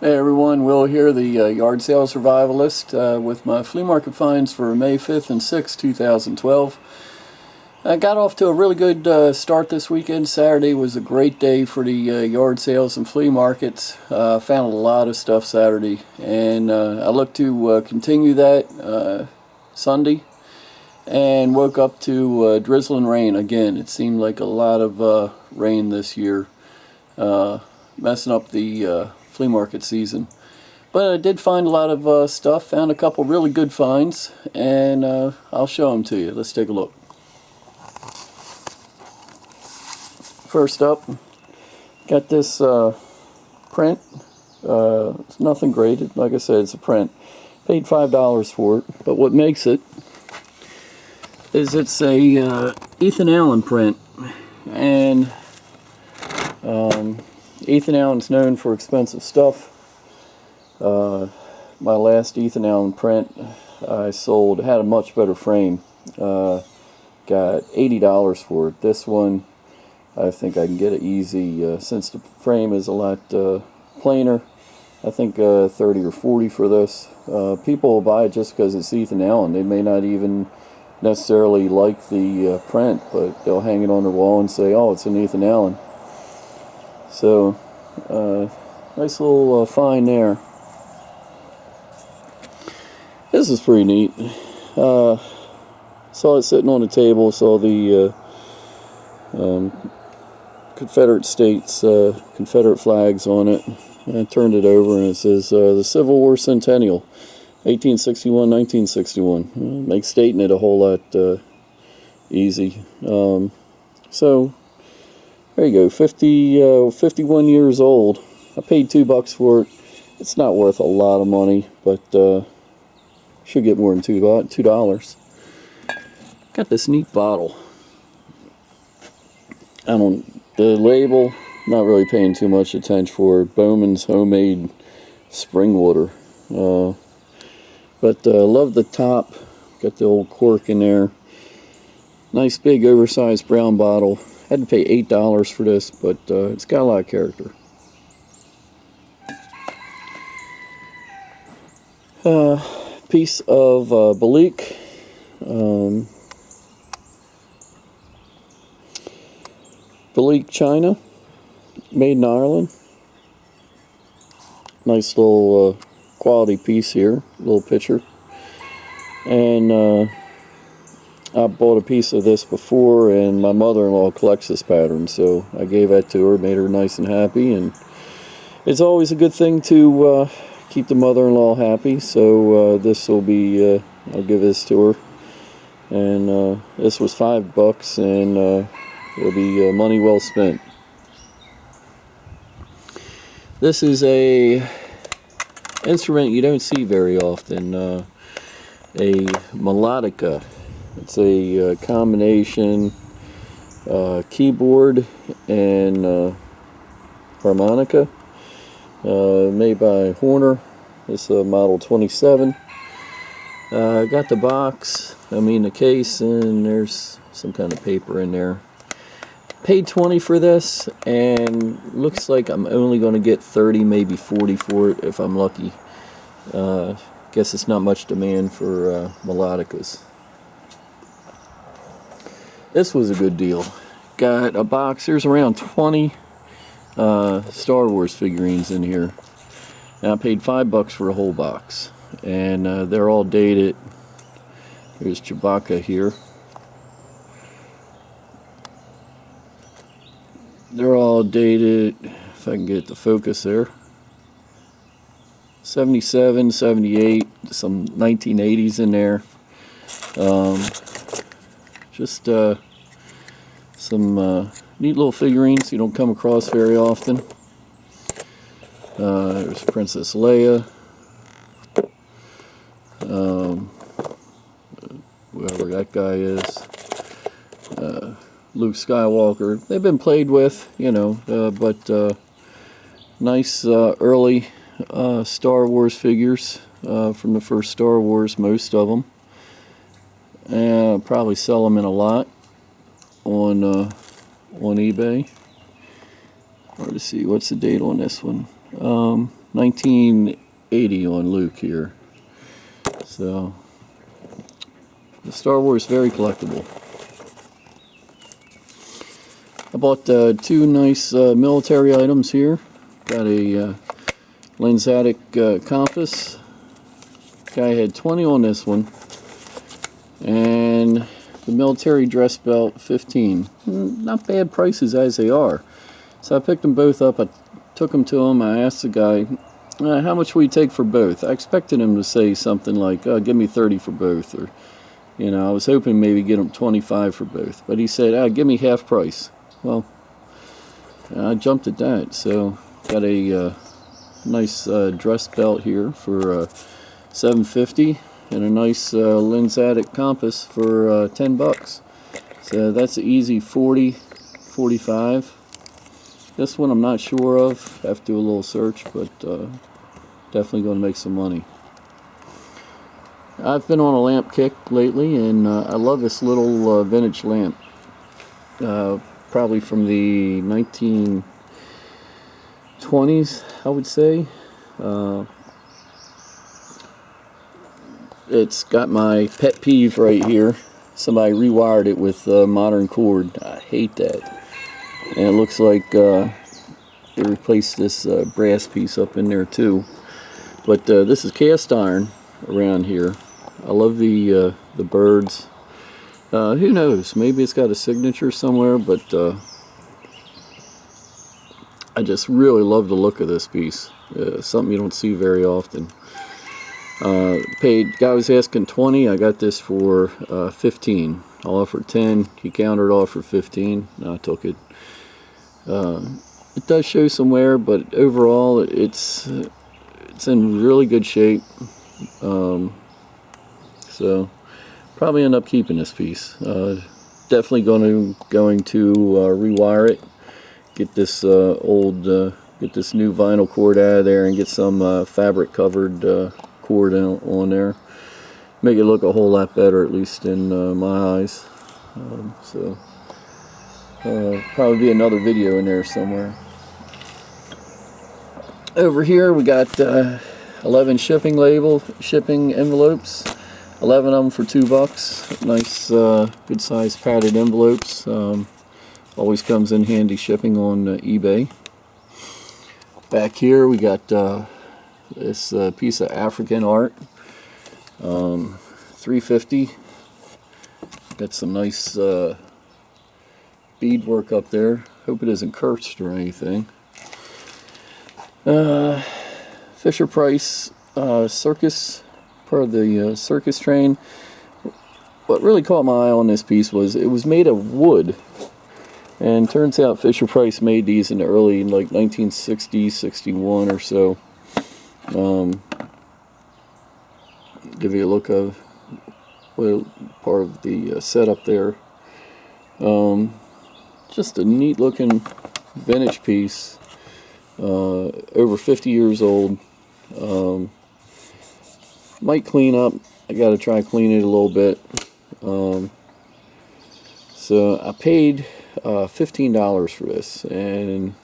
Hey everyone, Will here, the yard sale survivalist with my flea market finds for May 5th and 6th, 2012. I got off to a really good start this weekend. Saturday was a great day for the yard sales and flea markets. Found a lot of stuff Saturday, and I look to continue that Sunday, and woke up to drizzling rain again. It seemed like a lot of rain this year, messing up the flea market season. But I did find a lot of stuff, found a couple really good finds, and I'll show them to you. Let's take a look. First up, got this print. It's nothing great. Like I said, it's a print. Paid $5 for it, but what makes it is it's a Ethan Allen print, and Ethan Allen's known for expensive stuff. My last Ethan Allen print I sold had a much better frame. Got $80 for it. This one I think I can get it easy since the frame is a lot plainer. I think 30 or 40 for this. People will buy it just because it's Ethan Allen. They may not even necessarily like the print, but they'll hang it on their wall and say, oh, it's an Ethan Allen. So, nice little find there. This is pretty neat. Saw it sitting on the table, saw the Confederate States, Confederate flags on it. I turned it over and it says the Civil War Centennial, 1861-1961. Makes stating it a whole lot easy. So, there you go, 51 years old. I paid $2 for it. It's not worth a lot of money, but should get more than $2. Got this neat bottle. The label, not really paying too much attention for it. Bowman's homemade spring water. But love the top. Got the old cork in there. Nice big oversized brown bottle. Had to pay $8 for this, but it's got a lot of character. Piece of Balik. Balik China, made in Ireland. Nice little quality piece here, little picture. And I bought a piece of this before, and my mother-in-law collects this pattern, so I gave that to her, made her nice and happy. And it's always a good thing to keep the mother-in-law happy, so this will be, I'll give this to her. And this was $5, and it'll be money well spent. This is a instrument you don't see very often, a melodica. It's a combination keyboard and harmonica, made by Horner. This is model 27. Got the box, the case, and there's some kind of paper in there. Paid $20 for this, and looks like I'm only going to get 30, maybe 40 for it if I'm lucky. Guess it's not much demand for melodicas. This was a good deal. Got a box. There's around 20 Star Wars figurines in here. And I paid $5 for a whole box. And they're all dated. There's Chewbacca here. They're all dated, if I can get the focus there, 77, 78, some 1980s in there. Just some neat little figurines you don't come across very often. There's Princess Leia, whoever that guy is, Luke Skywalker. They've been played with, but nice early Star Wars figures from the first Star Wars, most of them. And probably sell them in a lot on eBay. Hard to see. What's the date on this one? 1980 on Luke here. So the Star Wars, very collectible. I bought two nice military items here. Got a lensatic compass. Guy had 20 on this one, and the military dress belt 15. Not bad prices as they are. So I picked them both up. I took them to him. I asked the guy, how much will you take for both? I expected him to say something like, give me 30 for both, or I was hoping maybe get him 25 for both, but he said, give me half price. Well, I jumped at that. So got a nice dress belt here for $7.50, and a nice lensatic compass for $10. So that's an easy 40, 45. This one I'm not sure of. Have to do a little search, but definitely going to make some money. I've been on a lamp kick lately, and I love this little vintage lamp. Probably from the 1920s, I would say. It's got my pet peeve right here. Somebody rewired it with modern cord. I hate that. And it looks like they replaced this brass piece up in there too. But this is cast iron around here. I love the birds. Who knows? Maybe it's got a signature somewhere, but I just really love the look of this piece. Something you don't see very often. Guy was asking 20. I got this for 15. I offered 10. He countered off for 15. I took it. It does show some wear, but overall it's in really good shape. So probably end up keeping this piece. Definitely going to rewire it. Get this get this new vinyl cord out of there and get some fabric covered cord on there. Make it look a whole lot better, at least in my eyes. Probably be another video in there somewhere. Over here we got 11 shipping envelopes. 11 of them for $2. Nice, good size padded envelopes. Always comes in handy shipping on eBay. Back here we got this piece of African art. $3.50. Got some nice beadwork up there. Hope it isn't cursed or anything. Fisher Price Circus, part of the circus train. What really caught my eye on this piece was it was made of wood, and turns out Fisher Price made these in the early, like 1960, 61 or so. Give you a look of part of the setup there. Just a neat looking vintage piece. Over 50 years old. Might clean up. I gotta try clean it a little bit. So I paid $15 for this, and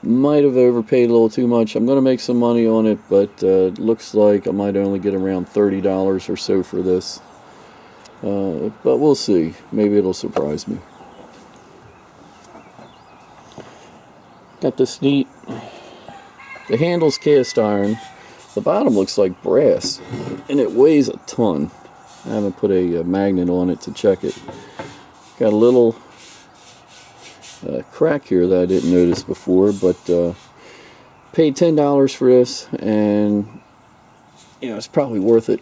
might have overpaid a little too much. I'm gonna make some money on it, but looks like I might only get around $30 or so for this. But we'll see. Maybe it'll surprise me. Got this neat, the handle's cast iron, the bottom looks like brass, and it weighs a ton. I haven't put a magnet on it to check it. Got a little crack here that I didn't notice before, but paid $10 for this, and it's probably worth it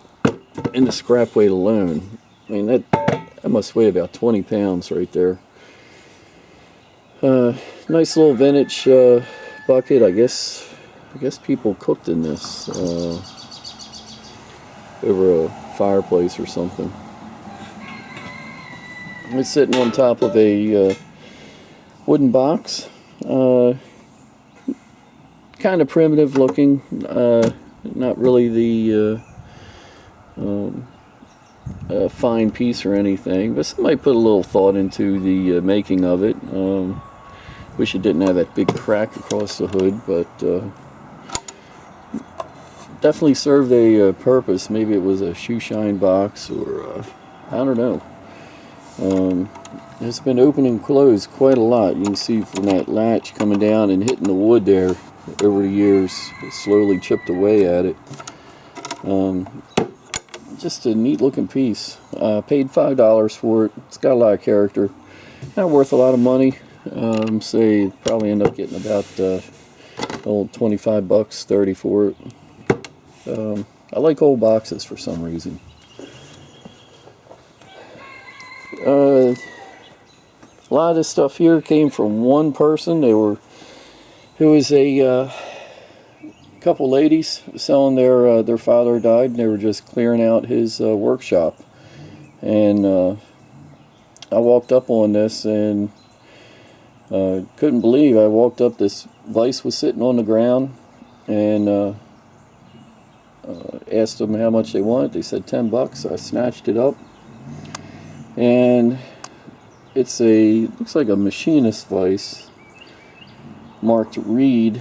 in the scrap weight alone. I mean, that must weigh about 20 pounds right there. Nice little vintage bucket. I guess people cooked in this over a fireplace or something. It's sitting on top of a wooden box. Kind of primitive looking. Not really the fine piece or anything, but somebody put a little thought into the making of it. Wish it didn't have that big crack across the hood, but definitely served a purpose. Maybe it was a shoe shine box, or I don't know. It's been open and closed quite a lot. You can see from that latch coming down and hitting the wood there over the years. It slowly chipped away at it. Just a neat looking piece. Paid $5 for it. It's got a lot of character. Not worth a lot of money. Say probably end up getting about old 25 bucks, 30 for it. I like old boxes for some reason. A lot of this stuff here came from one person. It was a couple ladies selling their father died, and they were just clearing out his workshop. And I walked up on this and couldn't believe. I walked up, this Vise was sitting on the ground, and asked them how much they wanted. They said 10 bucks. I snatched it up, and looks like a machinist Vise marked Reed.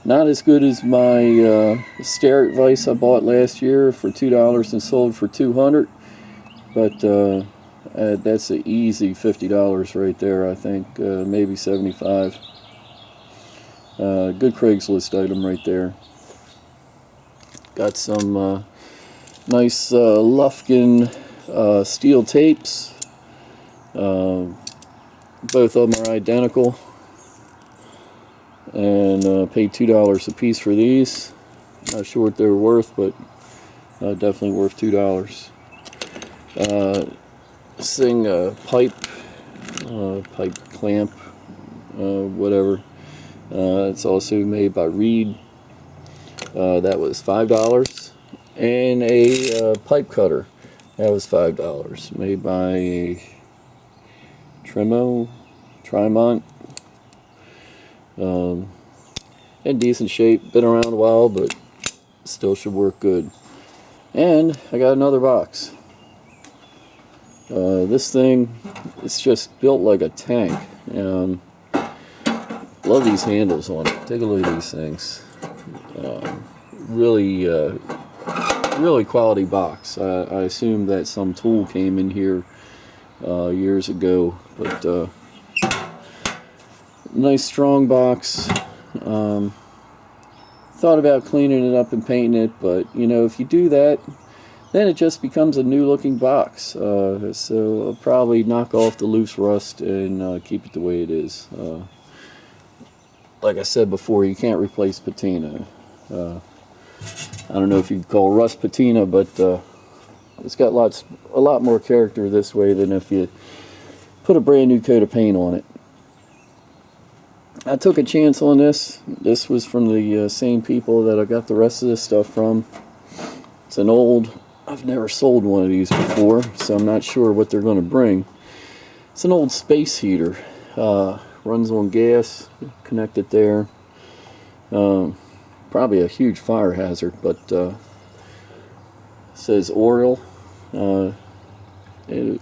Not as good as my Starrett Vise I bought last year for $2 and sold for $200, but that's an easy $50 right there, I think, maybe $75. Good Craigslist item right there. Got some nice Lufkin steel tapes. Both of them are identical, and paid $2 a piece for these. Not sure what they were worth, but definitely worth $2. This thing, pipe clamp, whatever. It's also made by Reed. That was $5. And a pipe cutter. That was $5. Made by Tremont. In decent shape. Been around a while, but still should work good. And I got another box. This thing, it's just built like a tank. Love these handles on it. Take a look at these things. Really quality box. I assume that some tool came in here years ago, but nice strong box. Thought about cleaning it up and painting it, but you know, if you do that, then it just becomes a new looking box. So I'll probably knock off the loose rust and keep it the way it is. Like I said before, you can't replace patina. I don't know if you'd call rust patina, but it's got a lot more character this way than if you put a brand new coat of paint on it. I took a chance on this. This was from the same people that I got the rest of this stuff from. It's an old, I've never sold one of these before, so I'm not sure what they're going to bring. It's an old space heater. Runs on gas, connected there. Probably a huge fire hazard, but it says oil.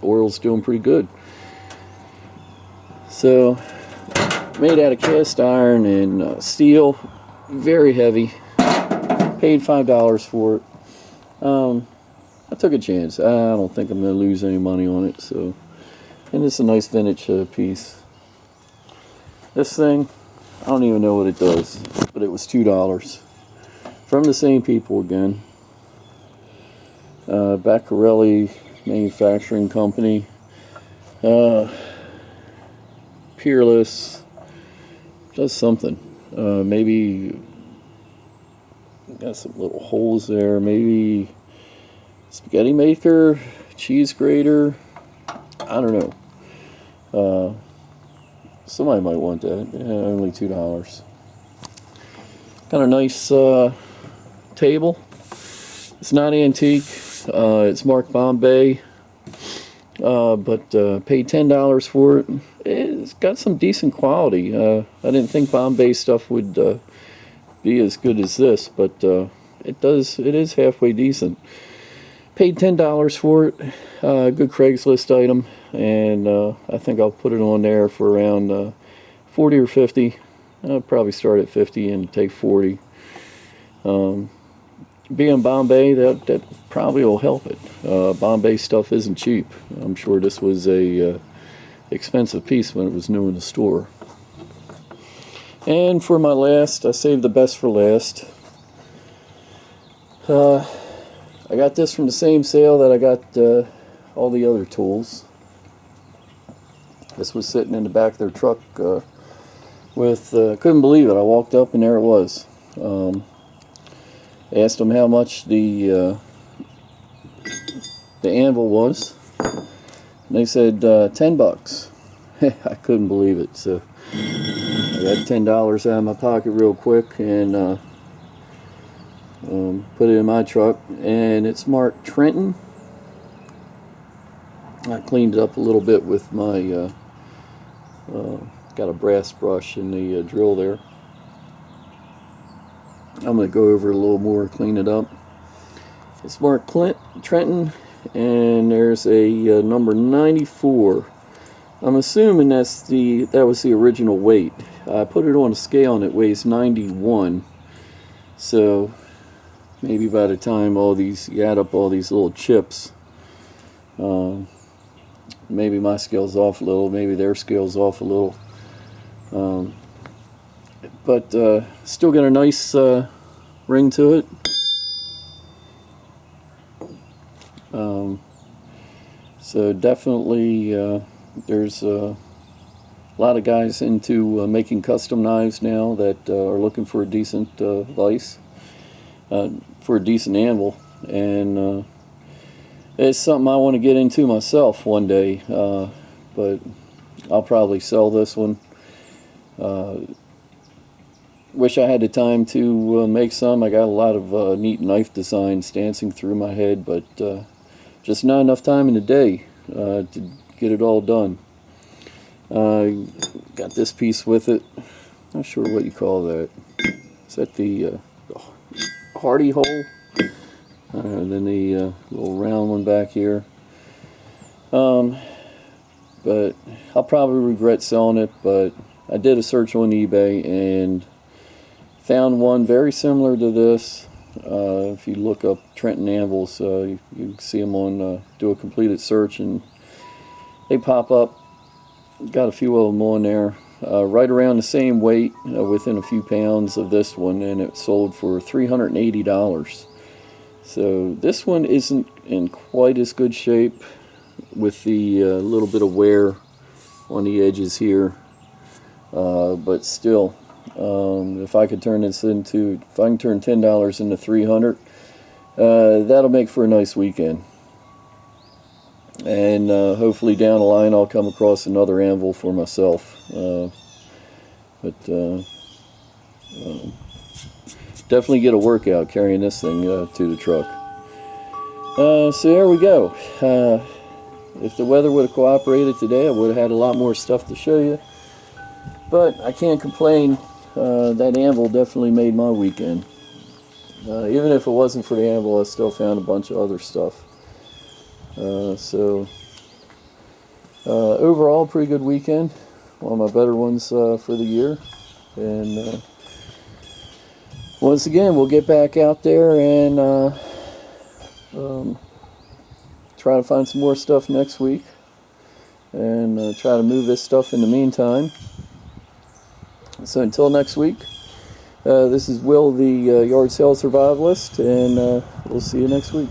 Oil's doing pretty good. So, made out of cast iron and steel, very heavy. Paid $5 for it. I took a chance. I don't think I'm going to lose any money on it. So, and it's a nice vintage piece. This thing, I don't even know what it does, but it was $2 from the same people again. Baccarelli Manufacturing Company. Peerless. Does something. Maybe got some little holes there. Maybe spaghetti maker, cheese grater. I don't know. Somebody might want that. Yeah, only $2. Got a nice table. It's not antique. It's marked Bombay, but paid $10 for it. It's got some decent quality. I didn't think Bombay stuff would be as good as this, but it is halfway decent. Paid $10 for it. Good Craigslist item, and I think I'll put it on there for around 40 or 50. I'll probably start at 50 and take 40. Being Bombay, that probably will help it. Bombay stuff isn't cheap. I'm sure this was a expensive piece when it was new in the store. And for my last, I saved the best for last. I got this from the same sale that I got all the other tools. This was sitting in the back of their truck couldn't believe it. I walked up and there it was. Asked them how much the Anvil was. And they said $10. I couldn't believe it. So I got $10 out of my pocket real quick and put it in my truck, and it's marked Trenton. I cleaned it up a little bit with my got a brass brush in the drill there. I'm going to go over it a little more, clean it up. It's marked Trenton, and there's a number 94. I'm assuming that was the original weight. I put it on a scale and it weighs 91. So maybe by the time you add up all these little chips, maybe my scale's off a little, maybe their scale's off a little. But still got a nice ring to it. So definitely there's a lot of guys into making custom knives now that are looking for a decent vise, for a decent anvil, and it's something I want to get into myself one day, but I'll probably sell this one. Wish I had the time to make some. I got a lot of neat knife designs dancing through my head, but just not enough time in the day to get it all done. Got this piece with it. Not sure what you call that. Is that the hardy hole? And then the little round one back here. But I'll probably regret selling it, but I did a search on eBay and found one very similar to this. If you look up Trenton anvils, you can see them on do a completed search, and they pop up. Got a few of them on there, right around the same weight, within a few pounds of this one, and it sold for $380. So this one isn't in quite as good shape, with the little bit of wear on the edges here, but still, if I can turn $10 into $300, that'll make for a nice weekend. And hopefully down the line I'll come across another anvil for myself. Definitely get a workout carrying this thing to the truck. So there we go. If the weather would have cooperated today, I would have had a lot more stuff to show you. But I can't complain. That anvil definitely made my weekend. Even if it wasn't for the anvil, I still found a bunch of other stuff. Overall, pretty good weekend. One of my better ones for the year. And once again, we'll get back out there and try to find some more stuff next week. And try to move this stuff in the meantime. So until next week, this is Will, the Yard Sale Survivalist, and we'll see you next week.